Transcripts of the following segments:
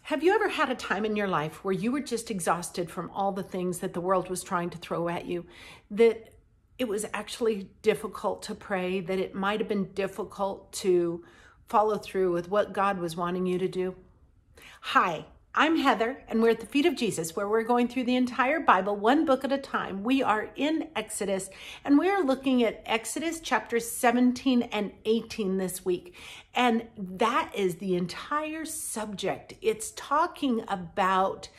Have you ever had a time in your life where you were just exhausted from all the things that the world was trying to throw at you, that it was actually difficult to pray, that it might have been difficult to follow through with what God was wanting you to do? Hi, I'm Heather, and we're at the feet of Jesus, where we're going through the entire Bible, one book at a time. We are in Exodus, and we're looking at Exodus chapters 17 and 18 this week. And that is the entire subject. It's talking about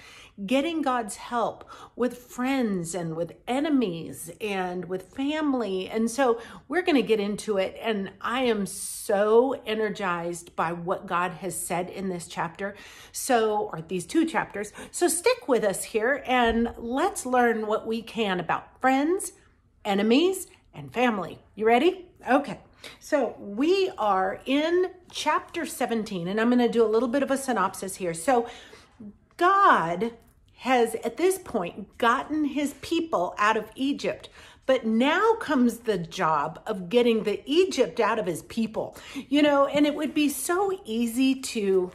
getting God's help with friends and with enemies and with family. And so we're going to get into it. And I am so energized by what God has said in this chapter. Or these two chapters. So stick with us here and let's learn what we can about friends, enemies, and family. You ready? Okay. So we are in chapter 17, and I'm going to do a little bit of a synopsis here. So God has at this point gotten his people out of Egypt, but now comes the job of getting the Egypt out of his people, and it would be so easy to,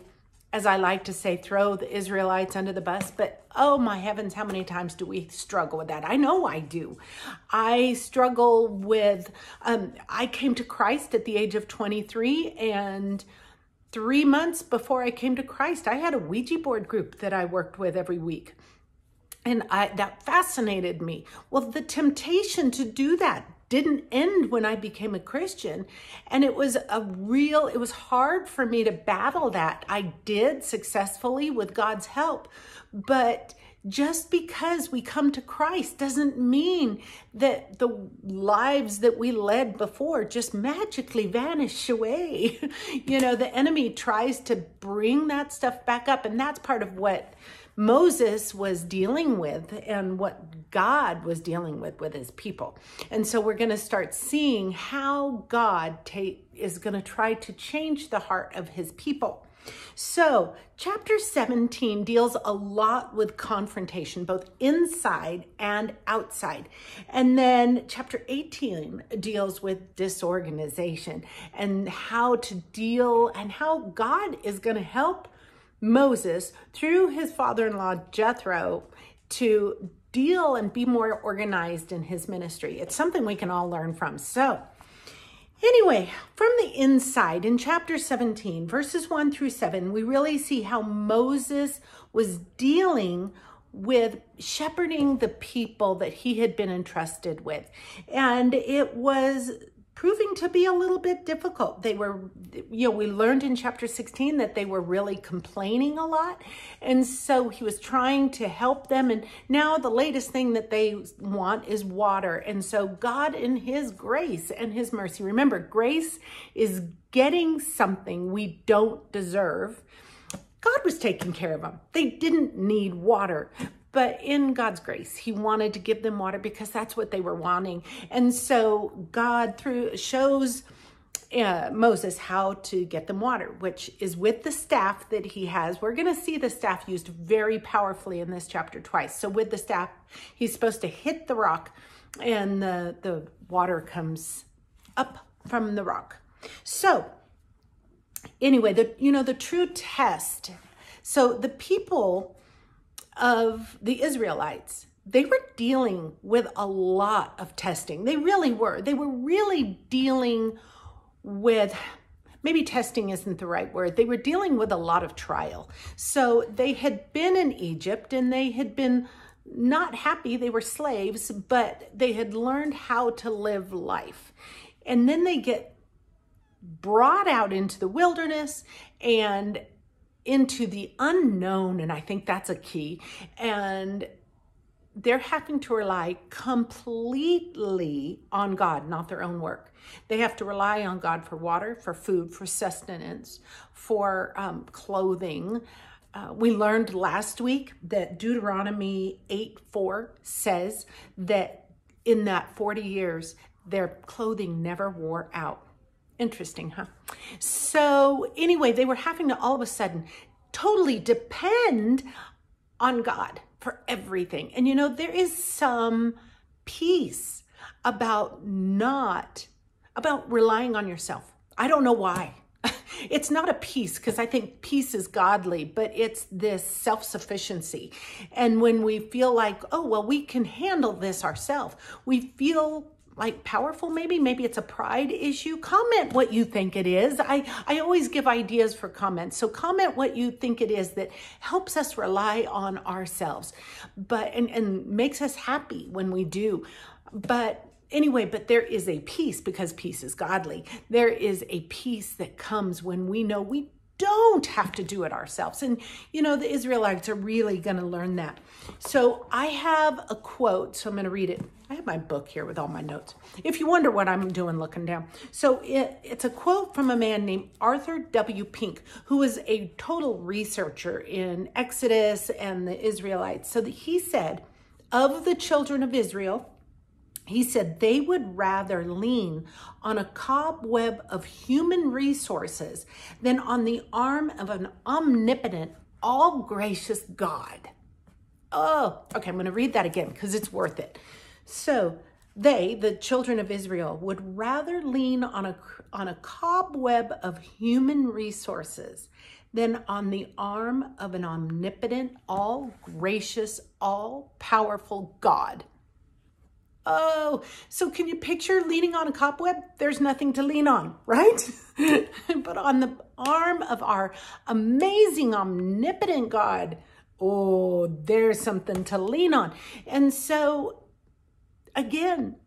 as I like to say, throw the Israelites under the bus, but oh my heavens, how many times do we struggle with that? I know I do. I struggle with, I came to Christ at the age of 23, and 3 months before I came to Christ, I had a Ouija board group that I worked with every week. And that fascinated me. Well, the temptation to do that didn't end when I became a Christian. And it was hard for me to battle that. I did successfully with God's help. But just because we come to Christ doesn't mean that the lives that we led before just magically vanish away. The enemy tries to bring that stuff back up. And that's part of what Moses was dealing with and what God was dealing with his people. And so we're going to start seeing how God is going to try to change the heart of his people. So chapter 17 deals a lot with confrontation, both inside and outside. And then chapter 18 deals with disorganization and how to deal and how God is going to help Moses through his father-in-law Jethro to deal and be more organized in his ministry. It's something we can all learn from. So anyway, from the inside in chapter 17, verses 1 through 7, we really see how Moses was dealing with shepherding the people that he had been entrusted with. And it was proving to be a little bit difficult. They were, we learned in chapter 16 that they were really complaining a lot. And so he was trying to help them. And now the latest thing that they want is water. And so God, in his grace and his mercy, remember, grace is getting something we don't deserve. God was taking care of them. They didn't need water. But in God's grace, he wanted to give them water because that's what they were wanting. And so God shows Moses how to get them water, which is with the staff that he has. We're going to see the staff used very powerfully in this chapter twice. So with the staff, he's supposed to hit the rock and the water comes up from the rock. So anyway, the true test. So the people of the Israelites, they were dealing with a lot of testing. They really were. They were really dealing with, maybe testing isn't the right word. They were dealing with a lot of trial. So they had been in Egypt and they had been not happy. They were slaves, but they had learned how to live life. And then they get brought out into the wilderness and into the unknown, and I think that's a key, and they're having to rely completely on God, not their own work. They have to rely on God for water, for food, for sustenance, for clothing. We learned last week that Deuteronomy 8:4 says that in that 40 years, their clothing never wore out. Interesting, huh? So anyway, they were having to all of a sudden totally depend on God for everything. And there is some peace about relying on yourself. I don't know why. It's not a peace, because I think peace is godly, but it's this self-sufficiency. And when we feel like, oh, well, we can handle this ourselves, we feel like powerful, maybe it's a pride issue. Comment what you think it is. I always give ideas for comments. So comment what you think it is that helps us rely on ourselves, but and makes us happy when we do. But anyway, but there is a peace, because peace is godly. There is a peace that comes when we know we don't have to do it ourselves. And, you know, the Israelites are really going to learn that. So I have a quote, so I'm going to read it. I have my book here with all my notes, if you wonder what I'm doing looking down. So it's a quote from a man named Arthur W. Pink, who was a total researcher in Exodus and the Israelites. So that he said, of the children of Israel, he said they would rather lean on a cobweb of human resources than on the arm of an omnipotent, all-gracious God. Oh, okay, I'm going to read that again because it's worth it. So they, the children of Israel, would rather lean on a cobweb of human resources than on the arm of an omnipotent, all-gracious, all-powerful God. Oh, so can you picture leaning on a cobweb? There's nothing to lean on, right? But on the arm of our amazing, omnipotent God, oh, there's something to lean on. And so, again,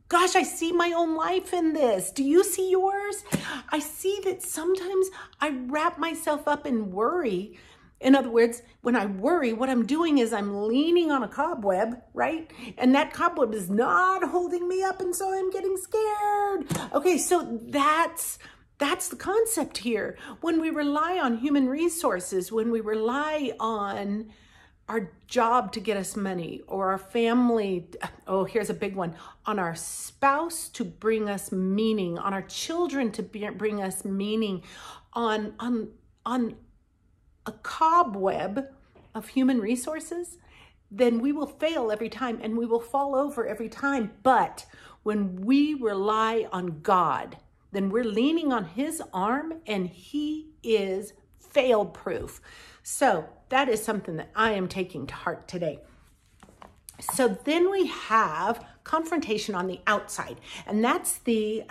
gosh, I see my own life in this. Do you see yours? I see that sometimes I wrap myself up in worry. In other words, when I worry, what I'm doing is I'm leaning on a cobweb, right? And that cobweb is not holding me up, and so I'm getting scared. Okay, so that's the concept here. When we rely on human resources, when we rely on our job to get us money, or our family, oh, here's a big one, on our spouse to bring us meaning, on our children to bring us meaning, on a cobweb of human resources, then we will fail every time and we will fall over every time. But when we rely on God, then we're leaning on his arm, and he is fail-proof. So that is something that I am taking to heart today. So then we have confrontation on the outside, and that's the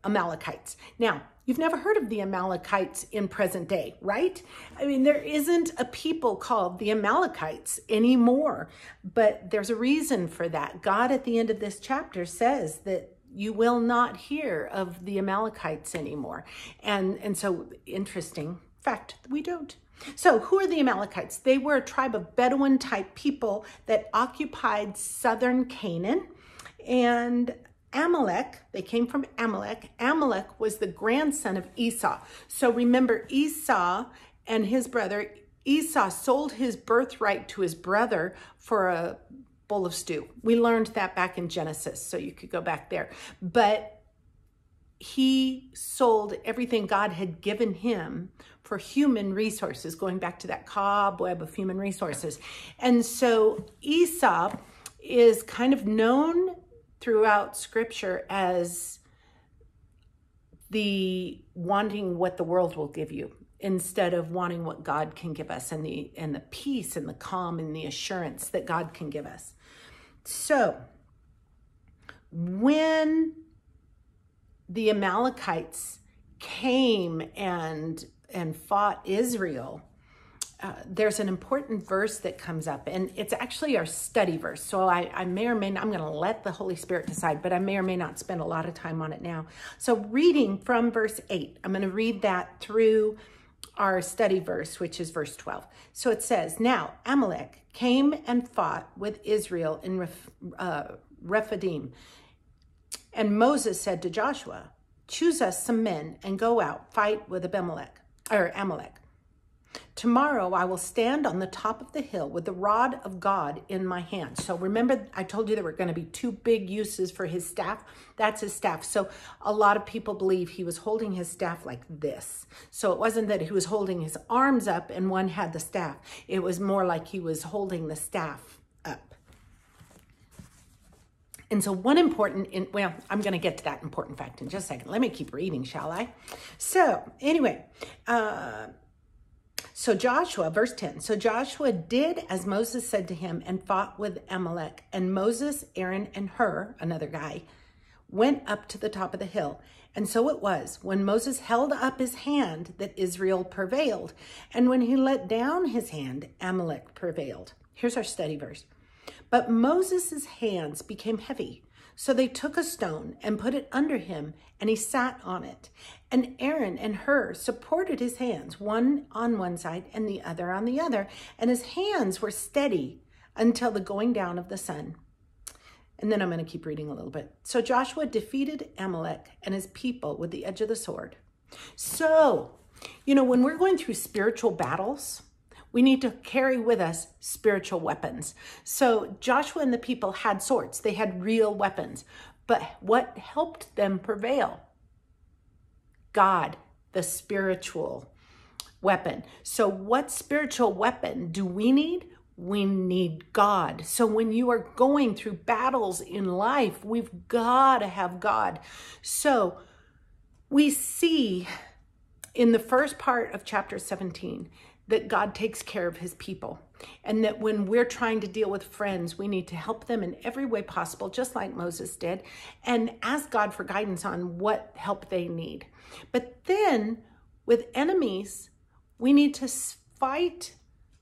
Amalekites. Now, you've never heard of the Amalekites in present day, right? I mean, there isn't a people called the Amalekites anymore, but there's a reason for that. God at the end of this chapter says that you will not hear of the Amalekites anymore. And so, interesting fact, we don't. So who are the Amalekites? They were a tribe of Bedouin type people that occupied southern Canaan. And Amalek, they came from Amalek. Amalek was the grandson of Esau. So remember, Esau and his brother, Esau sold his birthright to his brother for a bowl of stew. We learned that back in Genesis, so you could go back there. But he sold everything God had given him for human resources, going back to that cobweb of human resources. And so Esau is kind of known throughout Scripture as the wanting what the world will give you instead of wanting what God can give us, and the peace and the calm and the assurance that God can give us. So when the Amalekites came and fought Israel, there's an important verse that comes up, and it's actually our study verse. So I may or may not, I'm going to let the Holy Spirit decide, but I may or may not spend a lot of time on it now. So reading from verse 8, I'm going to read that through our study verse, which is verse 12. So it says, "Now Amalek came and fought with Israel in Rephidim. And Moses said to Joshua, 'Choose us some men and go out, fight with Amalek. Tomorrow I will stand on the top of the hill with the rod of God in my hand.'" So remember, I told you there were going to be two big uses for his staff. That's his staff. So a lot of people believe he was holding his staff like this. So it wasn't that he was holding his arms up and one had the staff. It was more like he was holding the staff up. And so one well, I'm going to get to that important fact in just a second. Let me keep reading, shall I? So anyway, so Joshua, verse 10, so Joshua did as Moses said to him and fought with Amalek. And Moses, Aaron, and Hur, another guy, went up to the top of the hill. And so it was, when Moses held up his hand, that Israel prevailed. And when he let down his hand, Amalek prevailed. Here's our study verse. But Moses' hands became heavy. So they took a stone and put it under him, and he sat on it. And Aaron and Hur supported his hands, one on one side and the other on the other. And his hands were steady until the going down of the sun. And then I'm going to keep reading a little bit. So Joshua defeated Amalek and his people with the edge of the sword. So, when we're going through spiritual battles, we need to carry with us spiritual weapons. So Joshua and the people had swords. They had real weapons. But what helped them prevail? God, the spiritual weapon. So what spiritual weapon do we need? We need God. So when you are going through battles in life, we've got to have God. So we see in the first part of chapter 17 that God takes care of his people, and that when we're trying to deal with friends, we need to help them in every way possible, just like Moses did, and ask God for guidance on what help they need. But then with enemies, we need to fight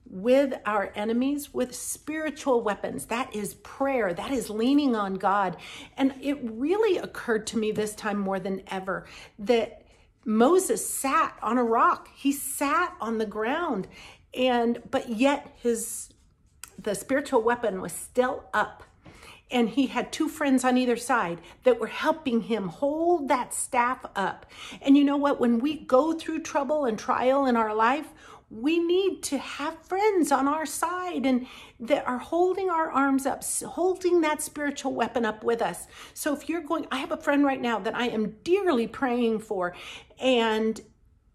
with our enemies with spiritual weapons. That is prayer. That is leaning on God. And it really occurred to me this time more than ever that Moses sat on a rock. He sat on the ground, but yet the spiritual weapon was still up. And he had two friends on either side that were helping him hold that staff up. And you know what? When we go through trouble and trial in our life, we need to have friends on our side and that are holding our arms up, holding that spiritual weapon up with us. So if you're I have a friend right now that I am dearly praying for, and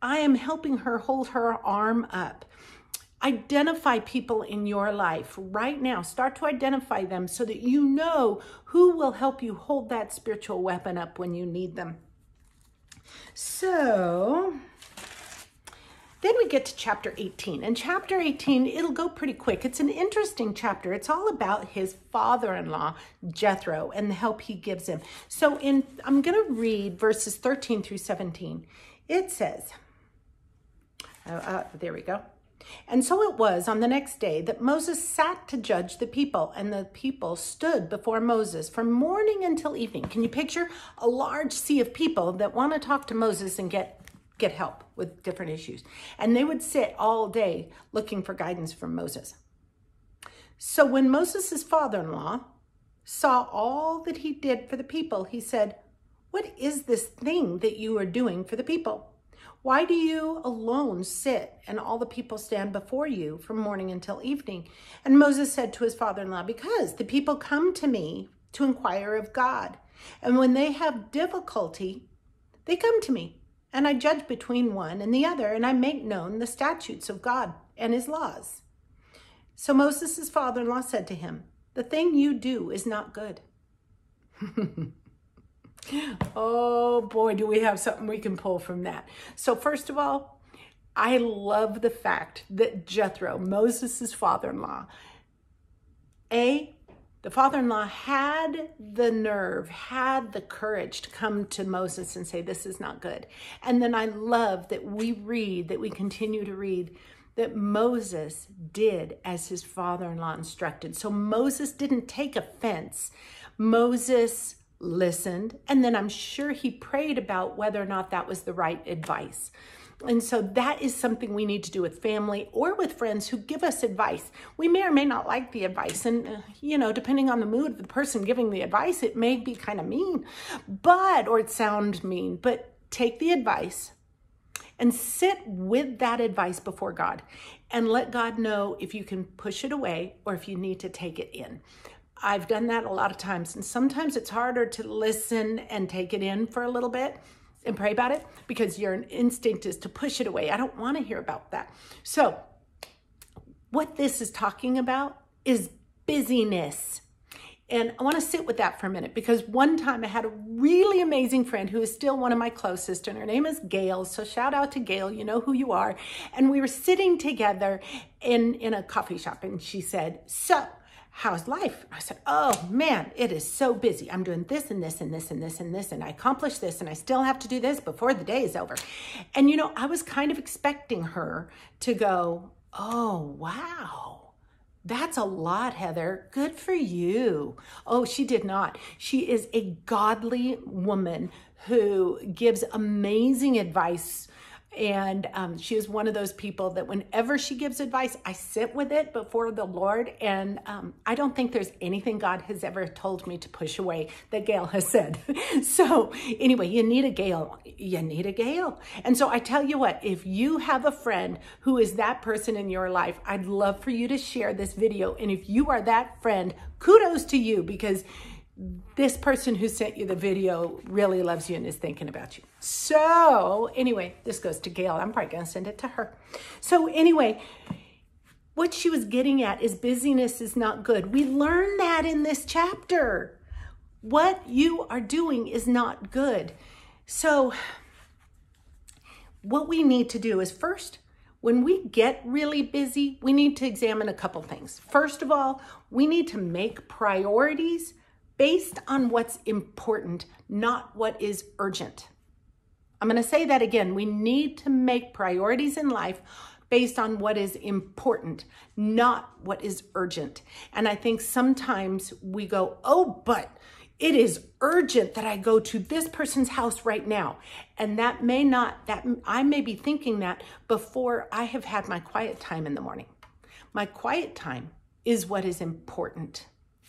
I am helping her hold her arm up. Identify people in your life right now. Start to identify them so that you know who will help you hold that spiritual weapon up when you need them. So then we get to chapter 18. And chapter 18, it'll go pretty quick. It's an interesting chapter. It's all about his father-in-law, Jethro, and the help he gives him. So I'm going to read verses 13 through 17. It says, there we go. And so it was on the next day that Moses sat to judge the people, and the people stood before Moses from morning until evening. Can you picture a large sea of people that want to talk to Moses and get help with different issues? And they would sit all day looking for guidance from Moses. So when Moses' father-in-law saw all that he did for the people, he said, "What is this thing that you are doing for the people? Why do you alone sit and all the people stand before you from morning until evening?" And Moses said to his father-in-law, "Because the people come to me to inquire of God. And when they have difficulty, they come to me. And I judge between one and the other, and I make known the statutes of God and his laws." So Moses' father-in-law said to him, "The thing you do is not good." Oh boy, do we have something we can pull from that. So first of all, I love the fact that Jethro, Moses' father-in-law, the father-in-law had the nerve, had the courage to come to Moses and say, "This is not good." And then I love that we continue to read that Moses did as his father-in-law instructed. So Moses didn't take offense. Moses listened, and then I'm sure he prayed about whether or not that was the right advice. And so that is something we need to do with family or with friends who give us advice. We may or may not like the advice, and depending on the mood of the person giving the advice, it may be kind of mean, or it sounds mean, but take the advice and sit with that advice before God and let God know if you can push it away or if you need to take it in. I've done that a lot of times, and sometimes it's harder to listen and take it in for a little bit and pray about it because your instinct is to push it away. I don't want to hear about that. So what this is talking about is busyness. And I want to sit with that for a minute, because one time I had a really amazing friend who is still one of my closest, and her name is Gail. So shout out to Gail, you know who you are. And we were sitting together in a coffee shop, and she said, so how's life? I said, oh man, it is so busy. I'm doing this and this and this and this and this, and I accomplished this, and I still have to do this before the day is over. And you know, I was kind of expecting her to go, oh, wow. That's a lot, Heather. Good for you. Oh, she did not. She is a godly woman who gives amazing advice. And she is one of those people that whenever she gives advice, I sit with it before the Lord. And I don't think there's anything God has ever told me to push away that Gail has said. So anyway, you need a Gail. You need a Gail. And so I tell you what, if you have a friend who is that person in your life, I'd love for you to share this video. And if you are that friend, kudos to you, because this person who sent you the video really loves you and is thinking about you. So anyway, this goes to Gail. I'm probably going to send it to her. So anyway, what she was getting at is busyness is not good. We learned that in this chapter. What you are doing is not good. So what we need to do is, first, when we get really busy, we need to examine a couple things. First of all, we need to make priorities based on what's important, not what is urgent. I'm going to say that again. We need to make priorities in life based on what is important, not what is urgent. And I think sometimes we go, oh, but it is urgent that I go to this person's house right now. And that may not, that I may be thinking that before I have had my quiet time in the morning. My quiet time is what is important,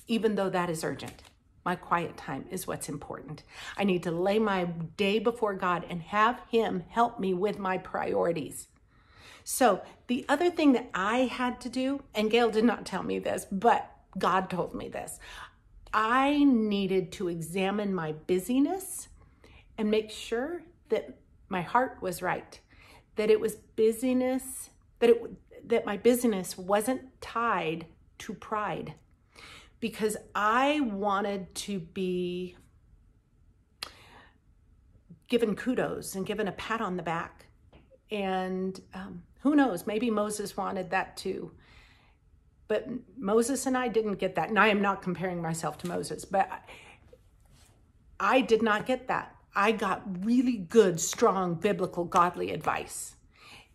even though that is urgent. My quiet time is what's important. I need to lay my day before God and have Him help me with my priorities. So the other thing that I had to do, and Gail did not tell me this, but God told me this, I needed to examine my busyness and make sure that my heart was right, that it was busyness, that my busyness wasn't tied to pride. Because I wanted to be given kudos and given a pat on the back. And who knows, maybe Moses wanted that too. But Moses and I didn't get that. And I am not comparing myself to Moses, but I did not get that. I got really good, strong, biblical, godly advice.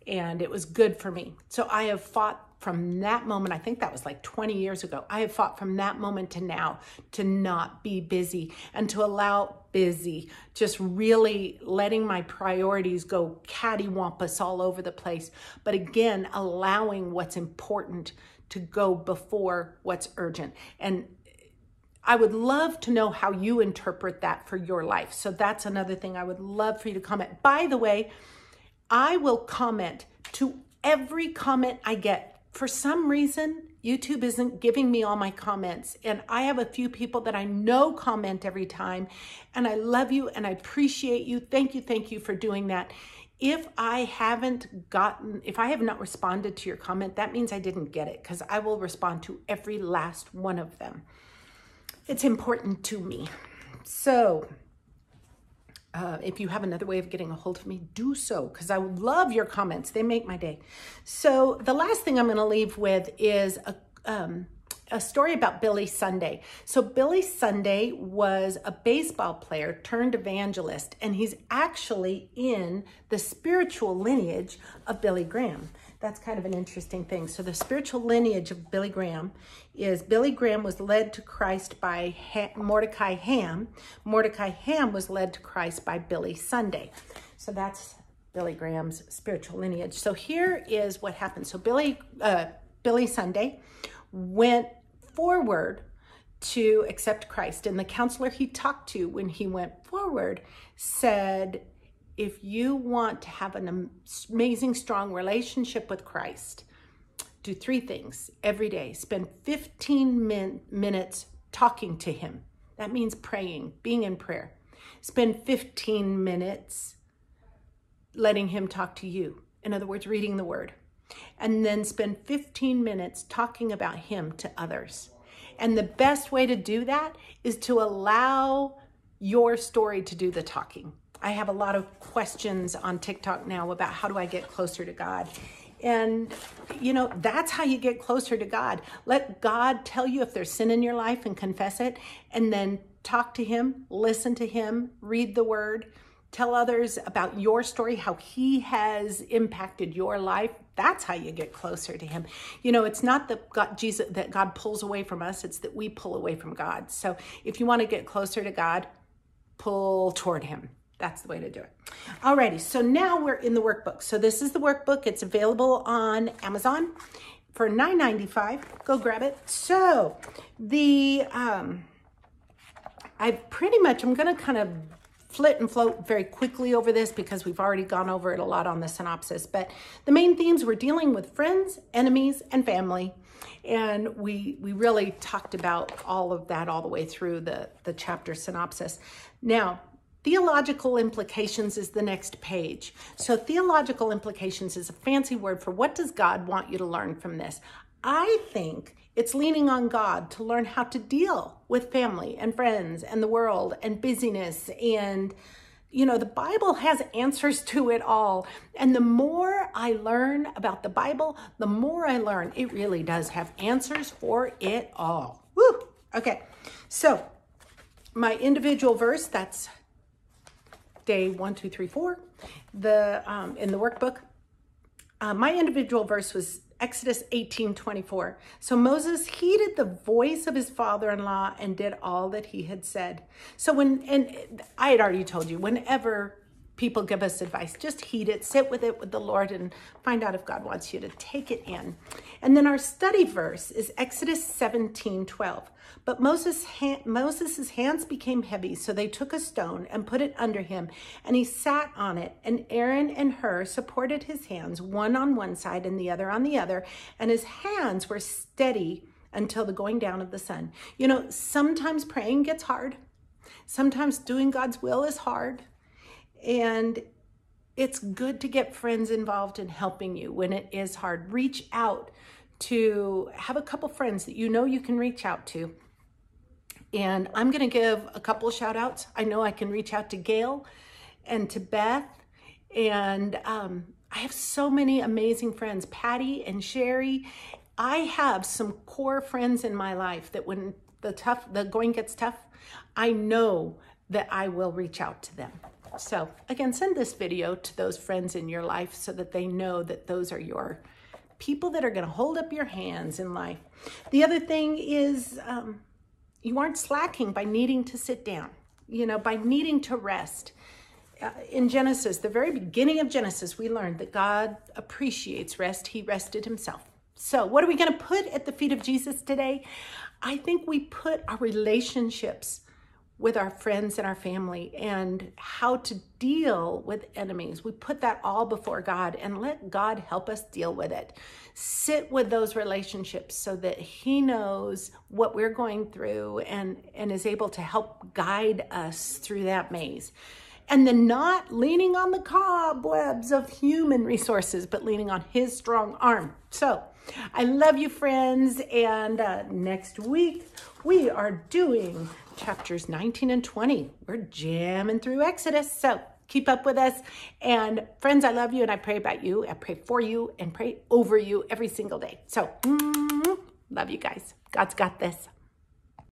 And it was good for me. So I have fought from that moment, I think that was like 20 years ago, I have fought from that moment to now to not be busy and to allow busy, just really letting my priorities go cattywampus all over the place. But again, allowing what's important to go before what's urgent. And I would love to know how you interpret that for your life. So that's another thing I would love for you to comment. By the way, I will comment to every comment I get. For some reason, YouTube isn't giving me all my comments, and I have a few people that I know comment every time, and I love you and I appreciate you. Thank you for doing that. If I have not responded to your comment, that means I didn't get it, because I will respond to every last one of them. It's important to me. So if you have another way of getting a hold of me, do so, because I would love your comments. They make my day. So the last thing I'm going to leave with is a story about Billy Sunday. So Billy Sunday was a baseball player turned evangelist, and he's actually in the spiritual lineage of Billy Graham. That's kind of an interesting thing. So the spiritual lineage of Billy Graham is Billy Graham was led to Christ by Mordecai Ham. Mordecai Ham was led to Christ by Billy Sunday. So that's Billy Graham's spiritual lineage. So here is what happened. So Billy Sunday went forward to accept Christ. And the counselor he talked to when he went forward said, if you want to have an amazing, strong relationship with Christ, do 3 things every day. Spend 15 minutes talking to Him. That means praying, being in prayer. Spend 15 minutes letting Him talk to you. In other words, reading the Word. And then spend 15 minutes talking about Him to others. And the best way to do that is to allow your story to do the talking. I have a lot of questions on TikTok now about how do I get closer to God? And, you know, that's how you get closer to God. Let God tell you if there's sin in your life and confess it, and then talk to him, listen to him, read the word, tell others about your story, how he has impacted your life. That's how you get closer to him. You know, it's not that God pulls away from us, it's that we pull away from God. So if you want to get closer to God, pull toward him. That's the way to do it. Alrighty, so now we're in the workbook. So this is the workbook. It's available on Amazon for $9.95. Go grab it. So the I'm going to kind of flit and float very quickly over this because we've already gone over it a lot on the synopsis. But the main themes, we're dealing with friends, enemies, and family. And we really talked about all of that all the way through the chapter synopsis. Now, theological implications is the next page. So theological implications is a fancy word for what does God want you to learn from this? I think it's leaning on God to learn how to deal with family and friends and the world and busyness. And, you know, the Bible has answers to it all. And the more I learn about the Bible, the more I learn it really does have answers for it all. Woo! Okay, so my individual verse, that's day 1, 2, 3, 4, in the workbook. My individual verse was Exodus 18:24. So Moses heeded the voice of his father-in-law and did all that he had said. So and I had already told you, whenever people give us advice, just heed it, sit with it with the Lord, and find out if God wants you to take it in. And then our study verse is Exodus 17:12. But Moses' hands became heavy, so they took a stone and put it under him, and he sat on it. And Aaron and Hur supported his hands, one on one side and the other on the other, and his hands were steady until the going down of the sun. You know, sometimes praying gets hard. Sometimes doing God's will is hard. And it's good to get friends involved in helping you when it is hard. Reach out to have a couple friends that you know you can reach out to. And I'm going to give a couple of shout outs. I know I can reach out to Gail and to Beth. And I have so many amazing friends, Patty and Sherry. I have some core friends in my life that when the going gets tough, I know that I will reach out to them. So again, send this video to those friends in your life so that they know that those are your people that are going to hold up your hands in life. The other thing is you aren't slacking by needing to sit down, you know, by needing to rest. In Genesis, the very beginning of Genesis, we learned that God appreciates rest. He rested himself. So what are we going to put at the feet of Jesus today? I think we put our relationships with our friends and our family and how to deal with enemies. We put that all before God and let God help us deal with it. Sit with those relationships so that he knows what we're going through and is able to help guide us through that maze. And then not leaning on the cobwebs of human resources, but leaning on his strong arm. So I love you, friends. And next week, we are doing chapters 19 and 20. We're jamming through Exodus. So keep up with us. And friends, I love you and I pray about you. I pray for you and pray over you every single day. So love you guys. God's got this.